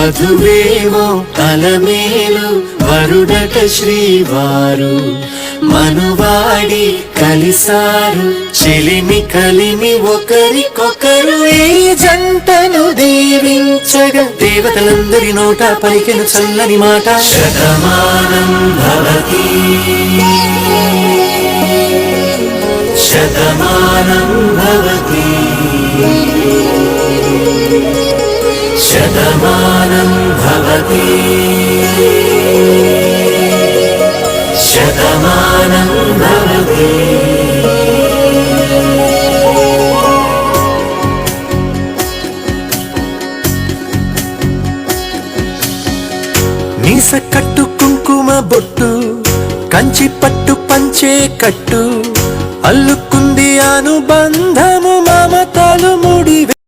వధువేమో అలమేలు వరుడట శ్రీవారు మనువాడి కలిసారు చెలిమి కలిమి ఒకరికొకరు ఈ జంటను దీవించగా దేవతలందరి నోట పలికెను చల్లని మాట శతమానం భవతి శతమానం భవతి శతమానం భవతి శతమానం భవతి మీస కట్టు కుంకుమ బొట్టు కంచి పట్టు పంచే కట్టు అల్లుకుంది అనుబంధము మమతలు ముడి